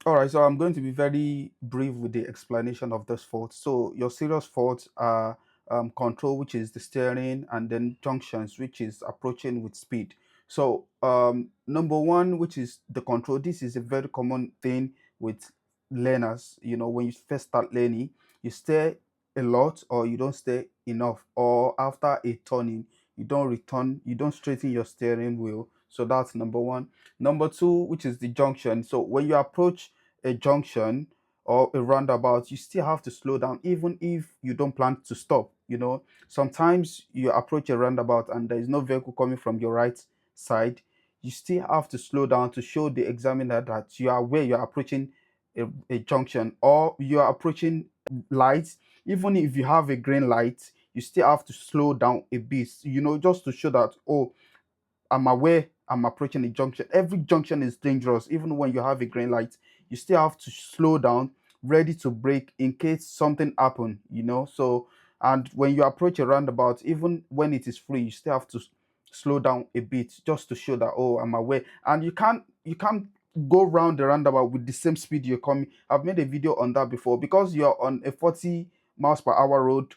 All right, so I'm going to be very brief with the explanation of this fault. So your serious faults are control, which is the steering, and then junctions, which is approaching with speed. So number one, which is the control. This is a very common thing with learners. You know, when you first start learning, you stay a lot, or you don't stay enough, or after a turning, you don't return, you don't straighten your steering wheel. So that's number one. Number two, which is the junction. So when you approach a junction or a roundabout, you still have to slow down, even if you don't plan to stop. You know, sometimes you approach a roundabout and there is no vehicle coming from your right side. You still have to slow down to show the examiner that you are aware you're approaching a junction, or you are approaching lights. Even if you have a green light, you still have to slow down a bit, you know, just to show that, oh, I'm aware I'm approaching a junction. Every junction is dangerous. Even when you have a green light, you still have to slow down, ready to brake in case something happen, you know. So, and when you approach a roundabout, even when it is free, you still have to slow down a bit just to show that, oh, I'm aware. And you can't go round the roundabout with the same speed you're coming. I've made a video on that before. Because you're on a 40 miles per hour road,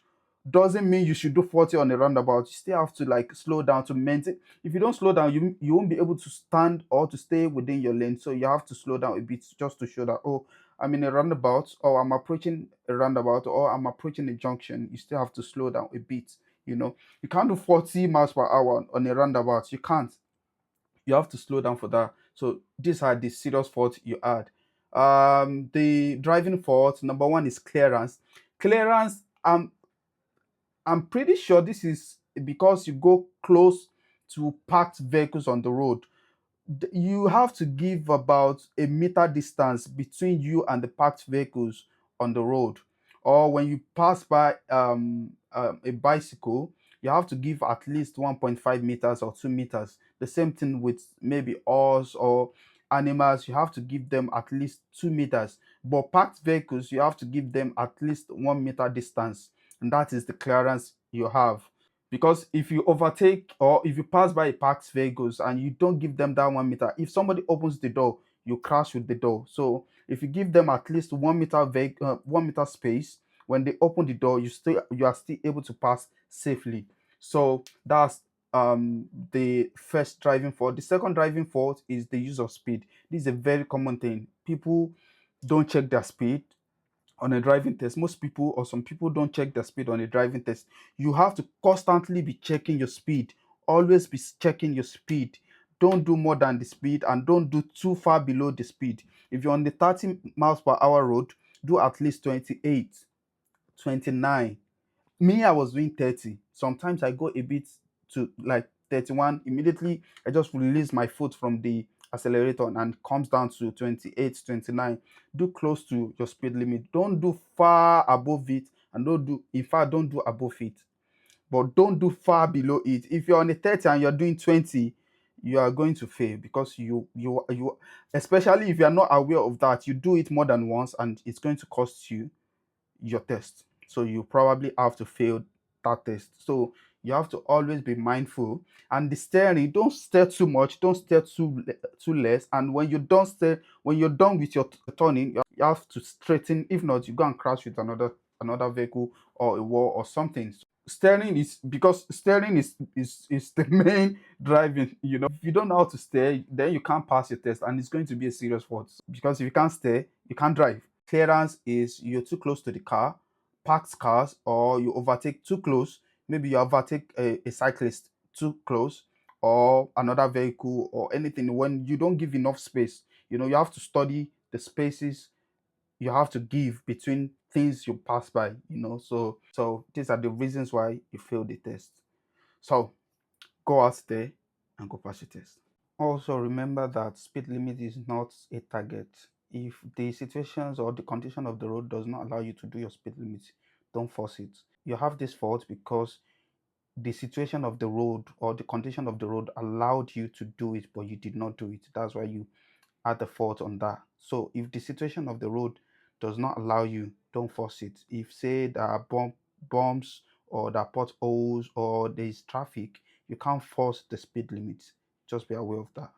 doesn't mean you should do 40 on a roundabout. You still have to like slow down to maintain. If you don't slow down, you won't be able to stand or to stay within your lane. So you have to slow down a bit just to show that, oh, I'm in a roundabout, or I'm approaching a roundabout, or I'm approaching a junction. You still have to slow down a bit. You know, you can't do 40 miles per hour on a roundabout. You can't. You have to slow down for that. So these are the serious faults you add. The driving fault number one is clearance. Clearance. I'm pretty sure this is because you go close to parked vehicles on the road. You have to give about a meter distance between you and the parked vehicles on the road. Or when you pass by a bicycle, you have to give at least 1.5 meters or 2 meters. The same thing with maybe horse or animals, you have to give them at least 2 meters. But parked vehicles, you have to give them at least 1 meter distance, and that is the clearance you have. Because if you overtake, or if you pass by a parked vehicles and you don't give them that 1 meter, if somebody opens the door, you crash with the door. So if you give them at least 1 meter 1 meter space, when they open the door, you are still able to pass safely. So that's the first driving fault. The second driving fault is the use of speed. This is a very common thing. People don't check their speed on a driving test. Most people, or some people, don't check their speed on a driving test. You have to constantly be checking your speed. Always be checking your speed. Don't do more than the speed, and don't do too far below the speed. If you're on the 30 miles per hour road, do at least 28, 29. Me, I was doing 30. Sometimes I go a bit to like 31. Immediately I just release my foot from the accelerator and comes down to 28, 29. Do close to your speed limit. Don't do far above it, and don't do, in fact, don't do above it, but don't do far below it. If you're on a 30 and you're doing 20, you are going to fail, because you, especially if you are not aware of that, you do it more than once and it's going to cost you your test. So you probably have to fail that test. So you have to always be mindful. And the steering, don't steer too much, don't steer too less. And when you don't steer, when you're done with your turning, you have to straighten. If not, you go and crash with another vehicle or a wall or something. Steering is, because steering is the main driving. You know, if you don't know how to steer, then you can't pass your test, and it's going to be a serious fault. Because if you can't steer, you can't drive. Clearance is you're too close to the car, parked cars, or you overtake too close. Maybe you overtake a cyclist too close, or another vehicle, or anything. When you don't give enough space, you know, you have to study the spaces you have to give between things you pass by, you know. So these are the reasons why you failed the test. So go out there and go pass your test. Also, remember that speed limit is not a target. If the situations or the condition of the road does not allow you to do your speed limit, don't force it. You have this fault because the situation of the road or the condition of the road allowed you to do it, but you did not do it. That's why you had the fault on that. So if the situation of the road does not allow you, don't force it. If, say, there are bumps, or there are potholes, or there is traffic, you can't force the speed limit. Just be aware of that.